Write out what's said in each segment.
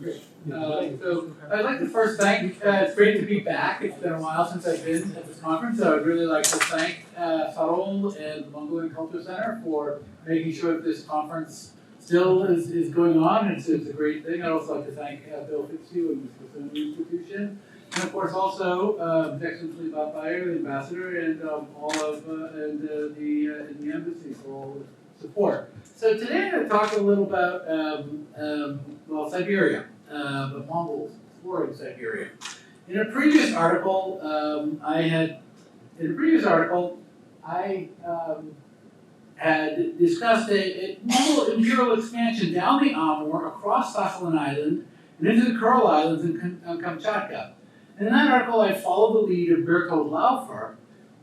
Great. So I'd like to first thank, it's great to be back. It's been a while since I've been at this conference, so I'd really like to thank Farol and the Mongolian Culture Center for making sure that this conference still is going on. It's a great thing. I'd also like to thank Bill Fitzhugh and the Smithsonian Institution. And of course also His Excellency Bob Bayer, the ambassador, and all of the embassy for all the support. So today I'm going to talk a little about Siberia, the Mongols exploring Siberia. In a previous article, I had discussed a Mongol Imperial expansion down the Amur, across Sakhalin Island, and into the Kuril Islands in Kamchatka. And in that article, I followed the lead of Berthold Laufer,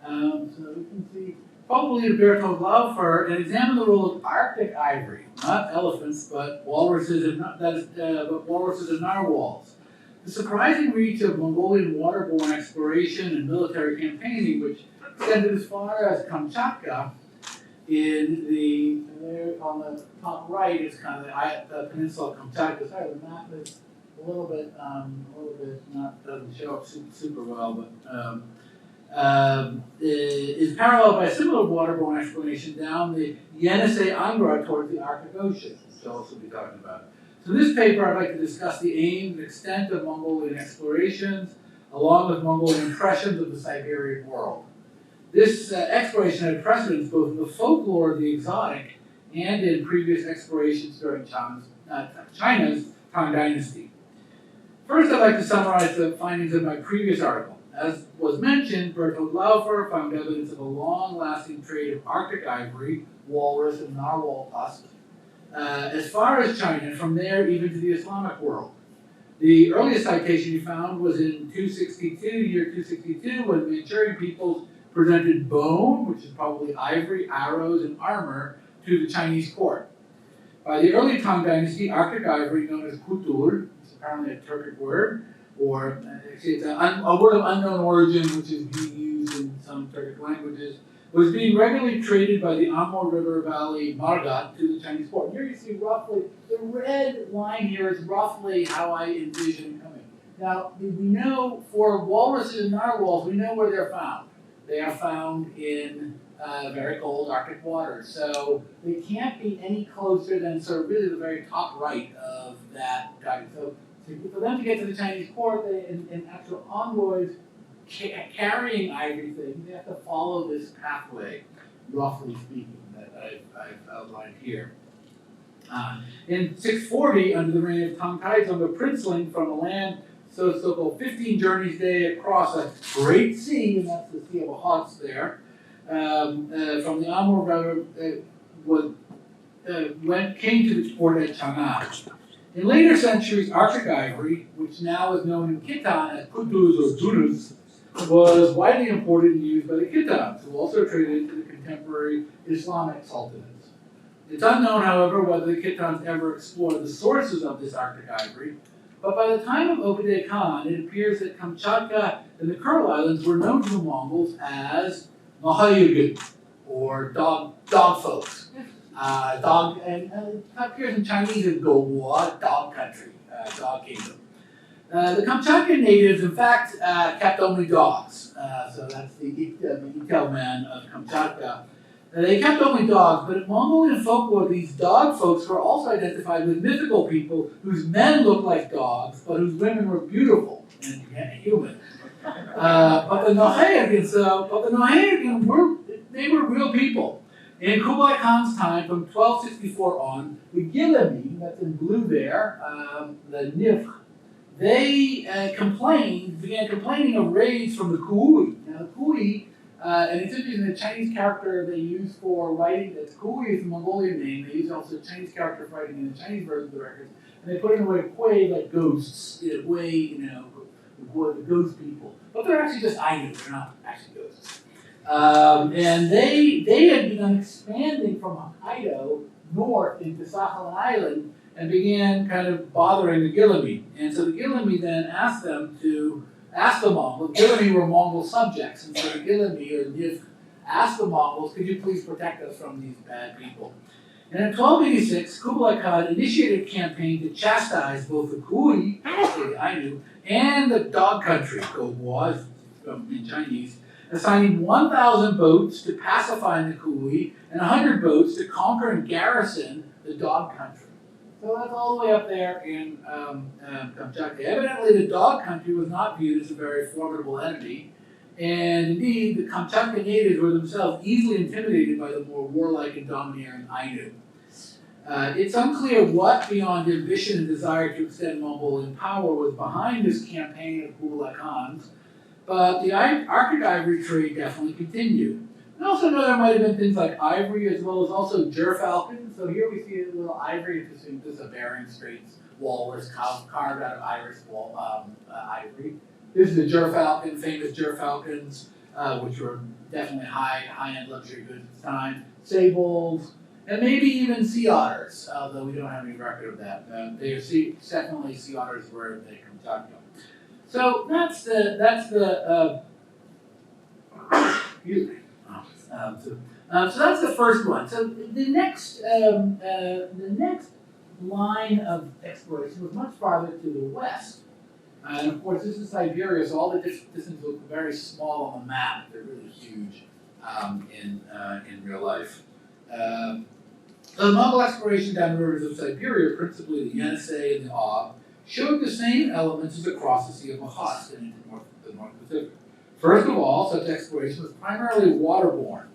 so you can see, followed the lead of Berthold Laufer and examined the role of Arctic ivory, not elephants, but walruses and narwhals. The surprising reach of Mongolian waterborne exploration and military campaigning, which extended as far as Kamchatka, there on the top right is kind of the peninsula of Kamchatka. Sorry, the map is a little bit doesn't show up super well, but is paralleled by a similar waterborne exploration down the Yenisei Angra towards the Arctic Ocean, which I'll also be talking about. So in this paper, I'd like to discuss the aim and extent of Mongolian explorations, along with Mongolian impressions of the Siberian world. This exploration had precedence both in the folklore of the exotic and in previous explorations during China's Tang Dynasty. First, I'd like to summarize the findings of my previous article. As was mentioned, Berthold Laufer found evidence of a long-lasting trade of Arctic ivory, walrus, and narwhal tusks as far as China, and from there even to the Islamic world. The earliest citation he found was in year 262, when Manchurian peoples presented bone, which is probably ivory, arrows, and armor, to the Chinese court. By the early Tang Dynasty, Arctic ivory, known as kutur, it's apparently a Turkic word, or actually it's a word of unknown origin, which is being used in some Turkic languages, was being regularly traded by the Amur River Valley Margat to the Chinese court. Here you see roughly, the red line here is roughly how I envision it coming. Now, we know for walruses and narwhals, we know where they're found. They are found in very cold Arctic waters. So they can't be any closer than sort of really the very top right of that guidance. So for them to get to the Chinese court, in actual envoys carrying ivory things, they have to follow this pathway, roughly speaking, that I've outlined here. In 640, under the reign of Tang Taizong, a princeling from a land so-called 15 journeys day across a great sea, and that's the Sea of Okhotsk there, from the Amur River, came to the port at Chang'an. In later centuries, Arctic ivory, which now is known in Khitan as kuduz or dunuz, was widely imported and used by the Khitans, who also traded into the contemporary Islamic sultanates. It's unknown, however, whether the Khitans ever explored the sources of this Arctic ivory, but by the time of Obadiah Khan, it appears that Kamchatka and the Kuril Islands were known to the Mongols as Mahayugin, or dog folks. And it appears in Chinese as Gohua, dog country, dog kingdom. The Kamchatkan natives, in fact, kept only dogs. So that's the Itel man of Kamchatka. They kept only dogs, but in Mongolian folklore, these dog folks were also identified with mythical people whose men looked like dogs, but whose women were beautiful and human. But the Nahayagin were real people. In Kublai Khan's time, from 1264 on, the Gilami, that's in blue there, the Nifr, they began complaining of raids from the Kui. Now the Kui, and it's interesting, the Chinese character they use for writing, Kui is the Mongolian name, they use also the Chinese character for writing in the Chinese version of the records, and they put in a way Kui like ghosts, in a way, the ghost people. But they're actually just Ainu, they're not actually ghosts. And they had begun expanding from Hokkaido north into Sakhalin Island and began kind of bothering the Gilami. And so the Gilami then asked the Mongols, the Gilami were Mongol subjects, and so the Gilami, or Nif, asked the Mongols, could you please protect us from these bad people? And in 1286, Kublai Khan initiated a campaign to chastise both the Kui, the Ainu, and the Dog Country, Goguas, in Chinese, assigning 1,000 boats to pacify the Kui and 100 boats to conquer and garrison the Dog Country. So that's all the way up there in Kamchatka. Evidently, the Dog Country was not viewed as a very formidable enemy, and indeed, the Kamchatka natives were themselves easily intimidated by the more warlike and domineering Ainu. It's unclear what, beyond ambition and desire to extend Mongolian power, was behind this campaign of Kublai Khan's, but the Arctic ivory trade definitely continued. We also know there might have been things like ivory as well as also gerfalcon. So here we see a little ivory, this is a Bering Straits walrus carved out of ivory. This is a gerfalcon, famous gerfalcons, which were definitely high-end luxury goods at the time. Sables, and maybe even sea otters, although we don't have any record of that. Definitely sea otters were they come talking about. So that's the excuse me. So that's the first one. So the next line of exploration was much farther to the west. And of course, this is Siberia, so all the distances look very small on the map. They're really huge in real life. The Mongol exploration down the rivers of Siberia, principally the Yenisei and the Ob, showed the same elements as across the Sea of Okhotsk and into the North Pacific. First of all, such exploration was primarily waterborne.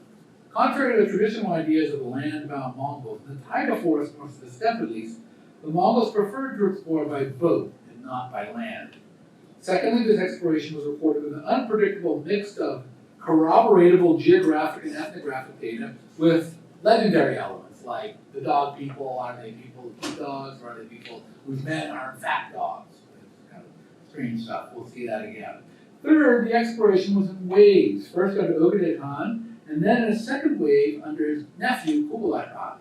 Contrary to the traditional ideas of the land-bound Mongols, in the taiga forest north of the steppe at least, the Mongols preferred to explore by boat and not by land. Secondly, this exploration was reported with an unpredictable mix of corroboratable geographic and ethnographic data with legendary elements, like the dog people, are they people who keep dogs, or are they people whose men are in fact dogs? It's kind of strange stuff. We'll see that again. Third, the exploration was in waves, first under Ogedei Khan, and then in a second wave under his nephew, Kublai Khan.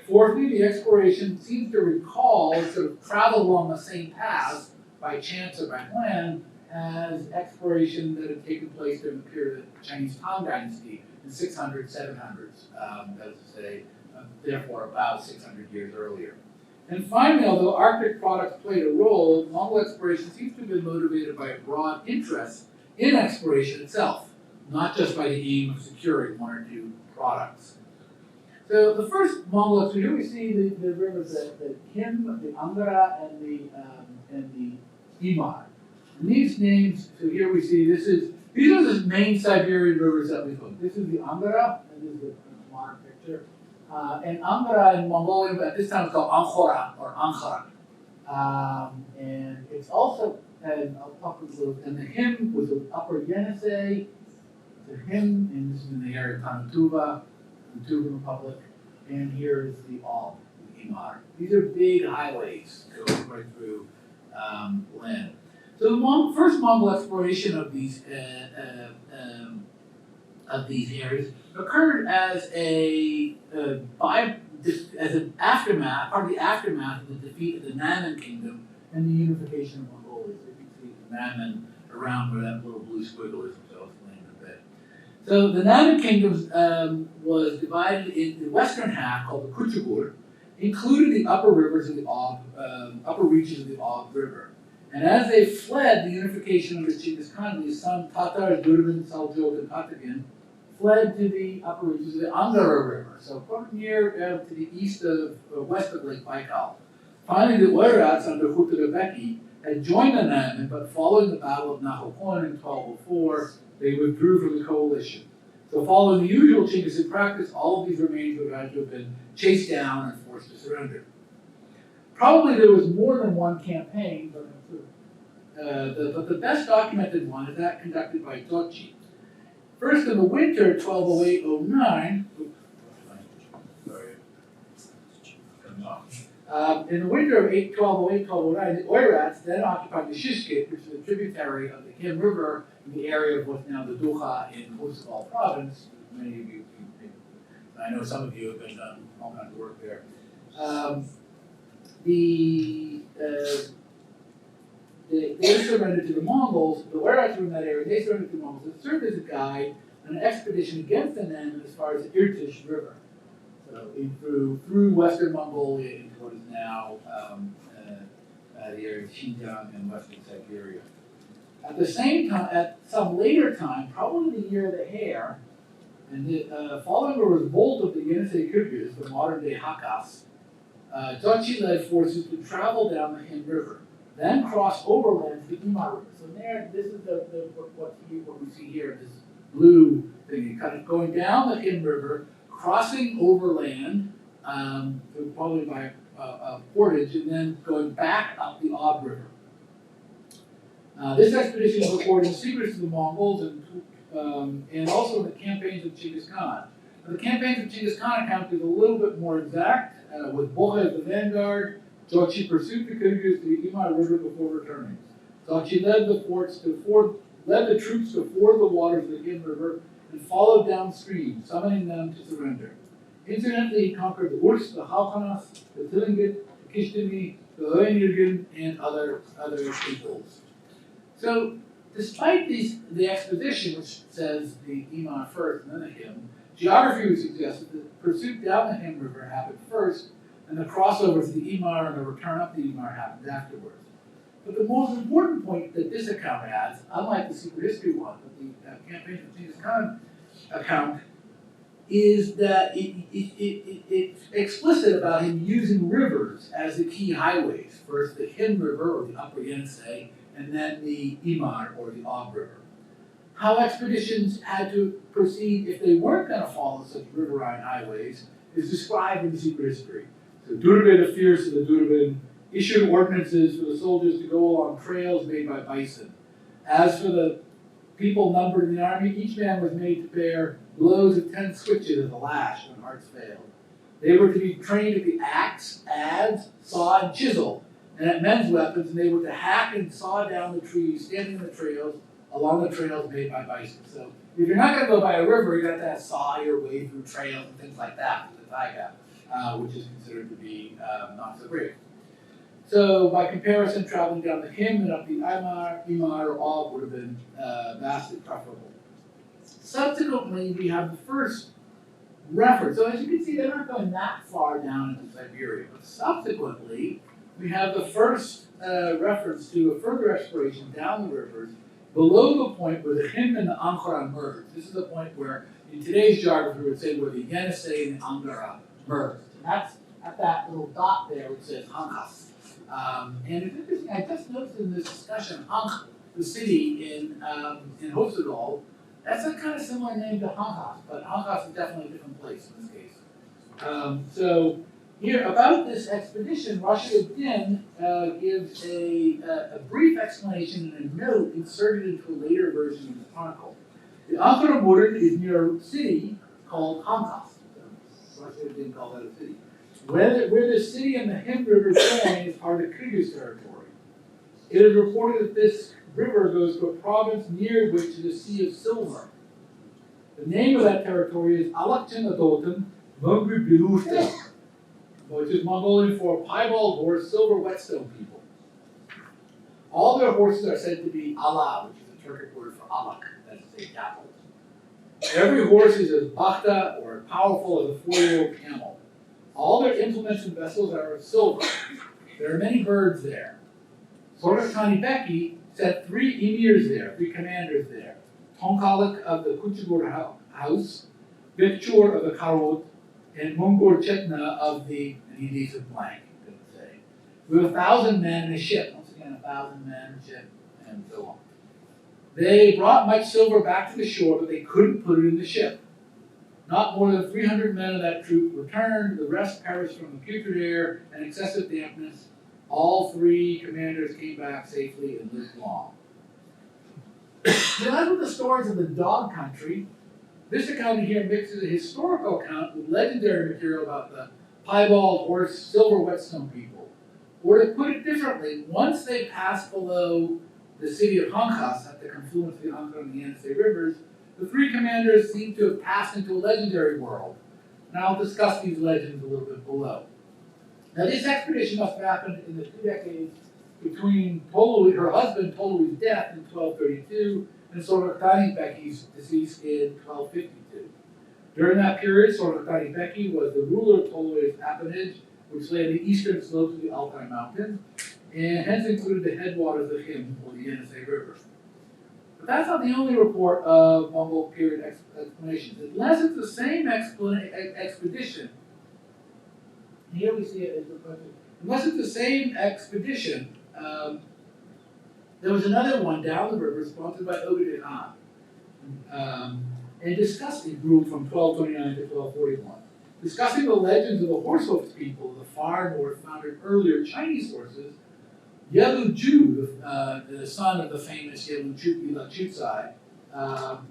Fourthly, the exploration seems to recall sort of travel along the same paths by chance or by plan as exploration that had taken place during the period of the Chinese Tang Dynasty in 600s, 700s, that is to say, therefore about 600 years earlier. And finally, although Arctic products played a role, Mongol exploration seems to have been motivated by a broad interest in exploration itself, not just by the aim of securing one or two products. So the first Mongol exploration, here we see the rivers, the Kim, the Angara, and the Imar. And these names, so here we see these are the main Siberian rivers that we found. This is the Angara, and this is the modern picture. And Angara in Mongolian, at this time it's called Ankhora or Ankhara. And it's also, and I'll talk a little, and the Him was the upper Yenisei, the Him, and this is in the area of Tanatuva, the Tuvan Republic, and here is the Ob, the Imar. These are big highways going right through land. So the first Mongol exploration of these areas occurred as an aftermath, part of the aftermath of the defeat of the Nanan Kingdom and the unification of Mongolia. So you can see the Nanan around where that little blue squiggle is, which I'll explain in a bit. So the Nanan Kingdom was divided in the western half, called the Kuchugur, included the upper rivers of the Ob, upper reaches of the Ob River. And as they fled the unification under Genghis Khan, the some Tatars, Durban, Seljuk, and Katagan, fled to the upper reaches of the Angara River, so quite near to the east of, west of Lake Baikal. Finally, the Oirats under Khutadabeki had joined the Nanan, but following the Battle of Nahokon in 1204, they withdrew from the coalition. So following the usual Chinggisiid practice, all of these remains would have had to have been chased down and forced to surrender. Probably there was more than one campaign, but the best documented one is that conducted by Tochi. First, in the winter 1208-09, in the winter of 1208-1209, the Oirats then occupied the Shishkit, which is a tributary of the Kim River in the area of what's now the Dukha in Khuzestal province. Many of you, I know some of you have been done all kinds of work there. They surrendered to the Mongols. The Oirats were in that area. They surrendered to the Mongols. It served as a guide on an expedition against the Nanan as far as the Irtysh River. So So through Western Mongolia into what is now the area of Xinjiang and Western Siberia. At the same time, at some later time, probably the year of the hare, and following the revolt of the Yenisei Kyrgyz, the modern day Hakas, Jochi led forces to travel down the Hin River, then cross overland to the Ima River. So there, this is what we see here, this blue thing, kind of going down the Hin River, crossing overland, probably by portage, and then going back up the Ob River. This expedition was recorded in secrets to the Mongols and also in the campaigns of Genghis Khan. Now, the campaigns of Genghis Khan account is a little bit more exact, with Bogha as the vanguard. Jochi pursued the Kyrgyz to the Ima River before returning. Jochi led the troops to ford the waters of the Hin River and followed downstream, summoning them to surrender. Incidentally, he conquered the Urs, the Halkanas, the Tlingit, the Kishtimi, the Oenirgen, and other peoples. So, despite the exposition, which says the Ima first and then the Hin, geography would suggest that the pursuit down the Hin River happened first, and the crossover to the Imar and the return up the Imar happened afterwards. But the most important point that this account adds, unlike the secret history one, but the campaign of Genghis Khan account, is that it's explicit about him using rivers as the key highways. First the Hin River, or the Upper Yenisei, and then the Imar, or the Ob River. How expeditions had to proceed if they weren't going to follow such riverine highways is described in the secret history. So Durbin, the fierce of the Durbin, issued ordinances for the soldiers to go along trails made by bison. As for the people numbered in the army, each man was made to bear blows of 10 switches as a lash when hearts failed. They were to be trained at the axe, adze, saw, and chisel, and at men's weapons, and they were to hack and saw down the trees standing in the trails, along the trails made by bison. So if you're not going to go by a river, you're going to have to saw your way through trails and things like that with the taiga, which is considered to be not so great. So by comparison, traveling down the Hin and up the Imar or Ob would have been vastly preferable. Subsequently, we have the first reference. So as you can see, they're not going that far down into Siberia. But subsequently, we have the first reference to a further exploration down the rivers below the point where the Hin and the Angara merge. This is the point where, in today's geography, we would say where the Yenisei and the Angara merge. And that's at that little dot there which says Hankas. And it's interesting, I just noticed in this discussion, Hank, the city in Hofstadal, that's a kind of similar name to Hankas, but Hankas is definitely a different place in this case. So here, about this expedition, Rashid ad-Din gives a brief explanation in a note inserted into a later version of the chronicle. The Ankara Murad is near a city called Hankas. So Rashid ad-Din called that a city. Where the city and the Hin River join is part of Kyrgyz territory. It is reported that this river goes to a province near which is the Sea of Silver. The name of that territory is Alakchin Adotan Mongol Imperial, which is Mongolian for piebald horse, silver whetstone people. All their horses are said to be ala, which is a Turkic word for alak, that is a dapple. Every horse is as bakhta, or as powerful as a 4-year-old camel. All their implements and vessels are of silver. There are many birds there. Sorgatani Beki sent 3 emirs there, 3 commanders there. Tonkalik of the Kuchigur house, Vikchur of the Karot, and Mungur Chetna of the, and he leaves it blank, couldn't say. With 1,000 men in a ship. Once again, 1,000 men in a ship, and so on. They brought much silver back to the shore, but they couldn't put it in the ship. Not more than 300 men of that troop returned. The rest perished from acute air and excessive dampness. All 3 commanders came back safely and lived long. So as with the stories of the dog country, this account here mixes a historical account with legendary material about the piebald horse, silver whetstone people. Or to put it differently, once they passed below the city of Hankas at the confluence of the Angara and the Yenisei rivers, the 3 commanders seem to have passed into a legendary world. And I'll discuss these legends a little bit below. Now this expedition must have happened in the 2 decades between her husband Tolui's death in 1232 and Sorgatani Beki's decease in 1252. During that period, Sorghum Beki was the ruler of Tolo's appanage, which lay in the eastern slopes of the Altai Mountains, and hence included the headwaters of the Him, or the Yenisei River. But that's not the only report of Mongol period explanations. Unless it's the same expedition, here we see it as a question. Unless it's the same expedition, there was another one down the river sponsored by Ogedei Khan, and discussing ruled from 1229 to 1241. Discussing the legends of the horse-hoofed people of the far north found in earlier Chinese sources, Yelu Ju, the son of the famous Yelu Chutsai,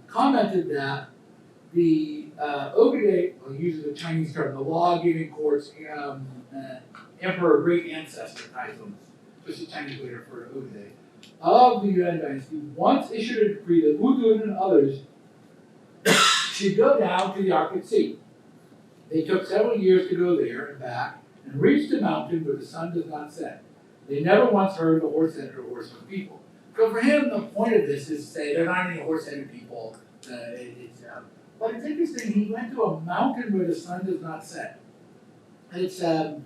commented that the Ogedei, uses the Chinese term, the law-giving court's emperor great ancestor, which is the Chinese way to refer to Ogedei, of the Yuan dynasty, once issued a decree that Wudun and others should go down to the Arctic Sea. They took several years to go there and back and reached a mountain where the sun does not set. They never once heard the horse-headed or horseman people. So for him, the point of this is to say there aren't any horse-headed people. But it's interesting, he went to a mountain where the sun does not set. And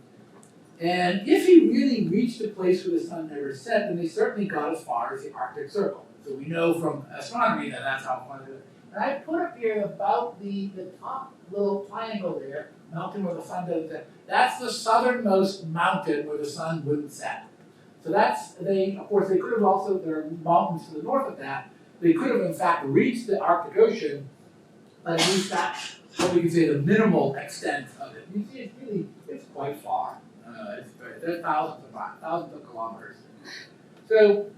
if he really reached a place where the sun never set, then they certainly got as far as the Arctic Circle. So we know from astronomy that that's how far they went. And I put up here about the top little triangle there, mountain where the sun doesn't set. That's the southernmost mountain where the sun wouldn't set. So of course, they could have also, there are mountains to the north of that. They could have, in fact, reached the Arctic Ocean, but at least that's what we can say the minimal extent of it. You see, it's quite far. It's thousands of kilometers. So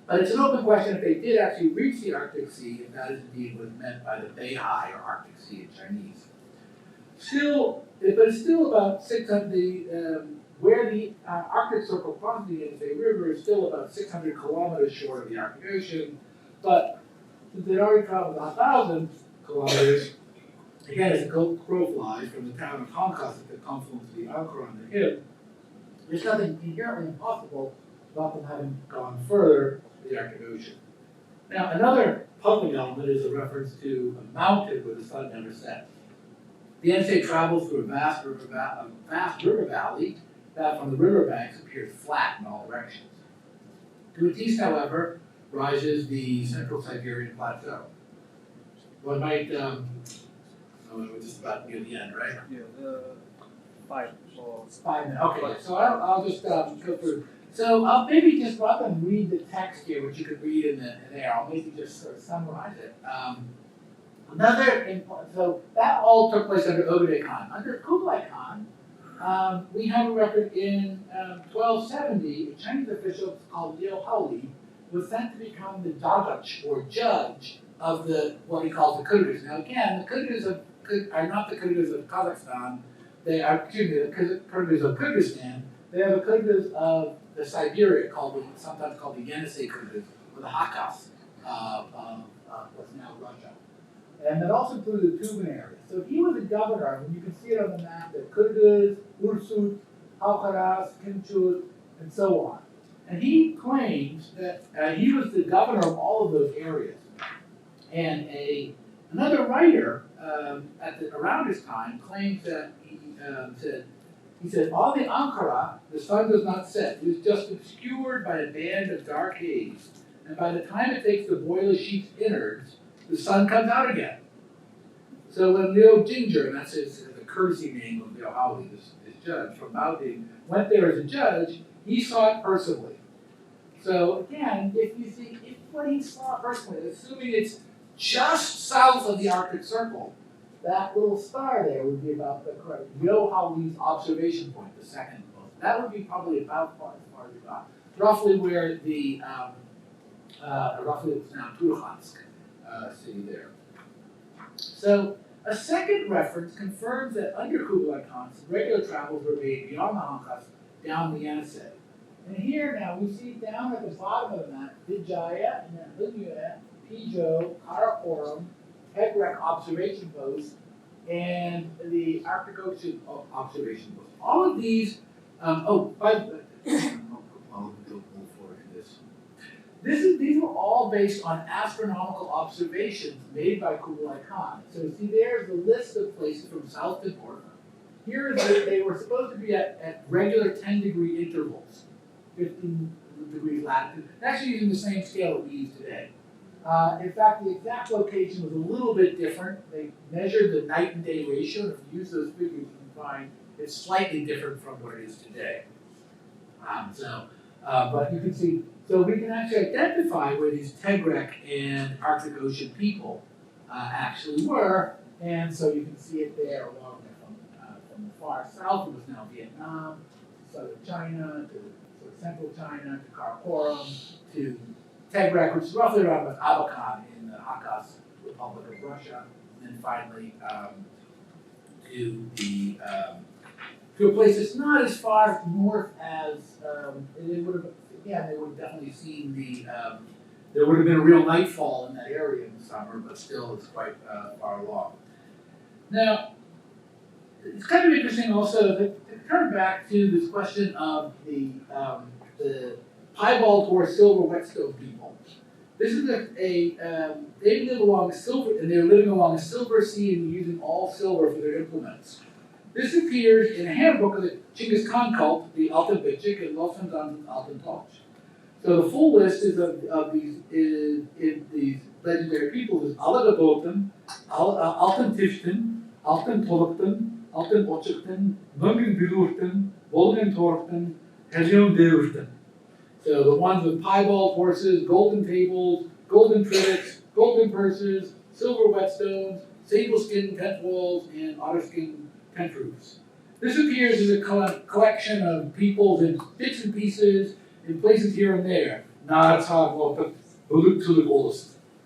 but it's an open question if they did actually reach the Arctic Sea, if that is indeed what is meant by the Beihai or Arctic Sea in Chinese. But it's still about 600, where the Arctic Circle crosses the Yenisei River is still about 600 kilometers short of the Arctic Ocean, but since they'd already traveled 1,000 kilometers, again, as the crow flies from the town of Hankas at the confluence of the Ankara and the Him, there's nothing inherently impossible about them having gone further to the Arctic Ocean. Now, another puzzling element is a reference to a mountain where the sun never sets. The Yenisei travels through a vast river valley that from the riverbanks appears flat in all directions. To its east, however, rises the central Siberian plateau. One might, we're just about near the end, right? Yeah, 5 or 5 minutes. Okay, so I'll just go through. So I'll maybe just rather than read the text here, which you could read in there, I'll maybe just sort of summarize it. So that all took place under Ogedei Khan. Under Kublai Khan, we have a record in 1270, a Chinese official called Liu Haoli was sent to become the Dagach, or judge, of what he calls the Kyrgyz. Now again, the Kyrgyz are not the Kyrgyz of Kazakhstan, they are, the Kyrgyz of Kyrgyzstan, they are the Kyrgyz of the Siberia, sometimes called the Yenisei Kyrgyz, or the Hakas of what's now Russia. And that also included the Tuvan area. So he was a governor, and you can see it on the map, the Kyrgyz, Ursut, Halkaras, Kimchut, and so on. And he claims that he was the governor of all of those areas. And another writer around his time claims that he said, on the Ankara, the sun does not set. It is just obscured by a band of dark haze. And by the time it takes to boil a sheep's innards, the sun comes out again. So when Liu Ginger, and that's the courtesy name of Liu Haoli, this judge from Baoding, went there as a judge, he saw it personally. So again, if what he saw personally, assuming it's just south of the Arctic Circle, that little star there would be about the correct Liu Haoli's observation point, the second most. That would be probably about as far as we got. Roughly where the roughly it's now Turkhansk city there. So a second reference confirms that under Kublai Khan, regular travels were made beyond the Hankas down the Yenisei. And here now we see down at the bottom of the map, Vijaya, and then Linyuya, Pijo, Karakoram, Hegrek observation post, and the Arctic Ocean observation post. All of these, by the way, I'll go forward to this. These were all based on astronomical observations made by Kublai Khan. So see, there's the list of places from south to north. Here they were supposed to be at regular 10-degree intervals, 15 degrees latitude, actually using the same scale that we use today. In fact, the exact location was a little bit different. They measured the night and day ratio, and if you use those figures, you can find it's slightly different from what it is today. But you can see, so we can actually identify where these Tegrek and Arctic Ocean people actually were, and so you can see it there along there from the far south. It was now Vietnam, southern China, to sort of central China, to Karakoram, to Tegrek, which is roughly around with Abakan in the Hakaz Republic of Russia, and then finally to a place that's not as far north as they would have. Again, they would have definitely seen there would have been a real nightfall in that area in the summer, but still it's quite far along. Now, it's kind of interesting also to turn back to this question of the piebald or silver whetstone people. This is they live along a silver, and they're living along a silver sea and using all silver for their implements. This appears in a handbook of the Genghis Khan cult, the Altan Bichik and Losandan Altan Toch. So the full list is of these legendary peoples is Alagabotan, Altan Tishtan, Altan Toloktan, Altan Ochiktan, Mungin Bilurtan, Volgan Torktan, Helion Deurtan. So the ones with piebald horses, golden tables, golden trivets, golden purses, silver whetstones, sable skin tent walls, and otter skin tent roofs. This appears as a collection of peoples in bits and pieces in places here and there.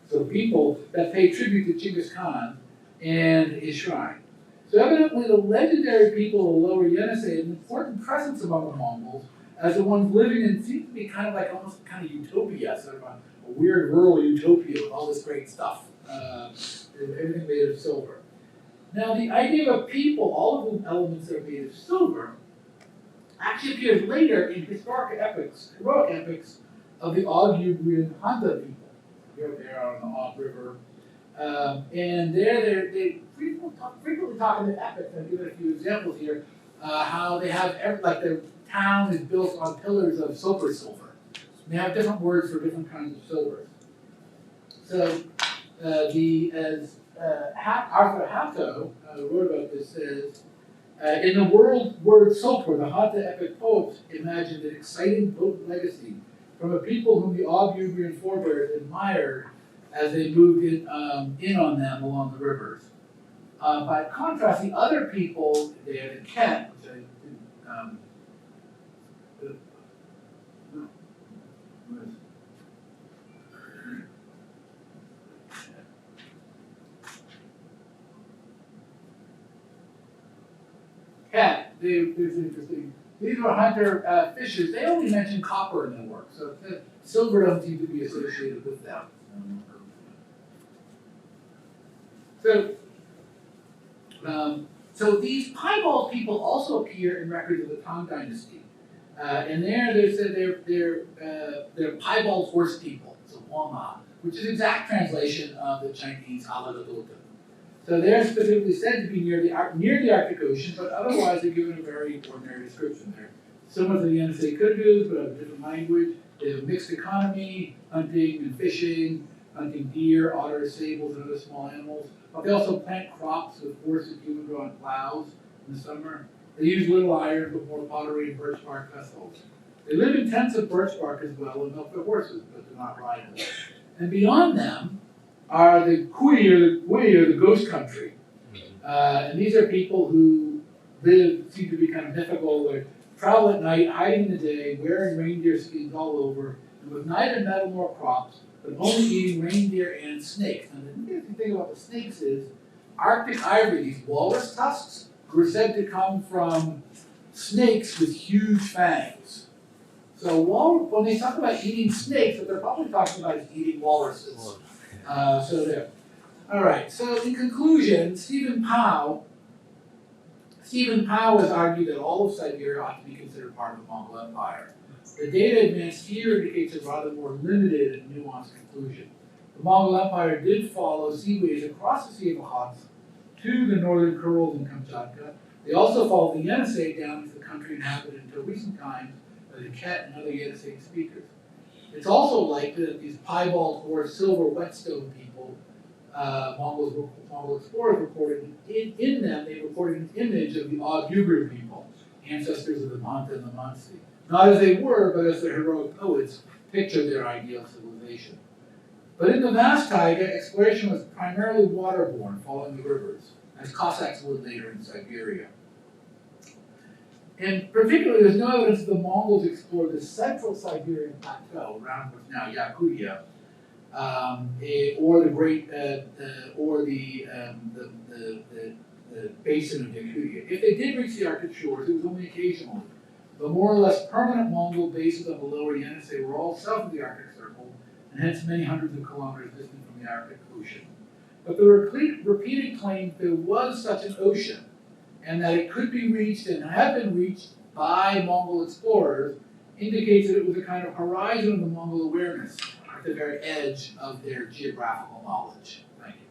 So people that pay tribute to Genghis Khan and his shrine. So evidently the legendary people of the Lower Yenisei had an important presence among the Mongols as the ones living in seemed to be kind of like almost kind of utopia, sort of a weird rural utopia with all this great stuff, everything made of silver. Now the idea of a people, all of the elements that are made of silver, actually appears later in heroic epics of the Og-Ugrian Handa people. Here they are on the Og River. And they frequently talk in the epics, and I'll give it a few examples here, how they have, their town is built on pillars of silver. They have different words for different kinds of silver. So, Arthur Hatto wrote about this, says, in the word sulfur, the Hatta epic poets imagined an exciting, potent legacy from a people whom the Og-Ugrian forebears admired as they moved in on them along the rivers. By contrast, the other people there, the Ket, which I didn't, Ket, there's interesting. These were hunter fishers. They only mention copper in their work, so silver doesn't seem to be associated with them. So these piebald people also appear in records of the Tang Dynasty, and there they said they're piebald horse people, so Wama, which is an exact translation of the Chinese Alagadotan. So they're specifically said to be near the Arctic Ocean, but otherwise they're given a very ordinary description there. Similar to the NSA Kyrgyz, but have a different language. They have a mixed economy, hunting and fishing, hunting deer, otters, sables, and other small animals. But they also plant crops with horse and human-drawn plows in the summer. They use little iron, but more pottery and birch bark vessels. They live in tents of birch bark as well and milk their horses, but do not ride them. And beyond them are the Kui or the ghost country. And these are people who seem to be kind of mythical. They travel at night, hiding in the day, wearing reindeer skins all over, and with neither metal nor crops, but only eating reindeer and snakes. And the interesting thing about the snakes is Arctic ivory, these walrus tusks, were said to come from snakes with huge fangs. So when they talk about eating snakes, what they're probably talking about is eating walruses. So there. All right, so in conclusion, Stephen Pao has argued that all of Siberia ought to be considered part of the Mongol Empire. The data advanced here indicates a rather more limited and nuanced conclusion. The Mongol Empire did follow seaways across the Sea of Okhotsk to the northern Kurils and Kamchatka. They also followed the Yenisei down into the country inhabited until recent times by the Ket and other Yenisei speakers. It's also likely that these piebald or silver whetstone people, Mongol explorers reported in them, they reported an image of the Oghugger people, ancestors of the Manta and the Mansi. Not as they were, but as the heroic poets pictured their ideal civilization. But in the vast taiga, exploration was primarily waterborne, following the rivers, as Cossacks would later in Siberia. And particularly, there's no evidence that the Mongols explored the central Siberian plateau, around what's now Yakutia, or the great, or the basin of Yakutia. If they did reach the Arctic shores, it was only occasionally. The more or less permanent Mongol bases on the lower Yenisei were all south of the Arctic Circle, and hence many hundreds of kilometers distant from the Arctic Ocean. But the repeated claim there was such an ocean, and that it could be reached and had been reached by Mongol explorers, indicates that it was a kind of horizon of the Mongol awareness at the very edge of their geographical knowledge. Thank you.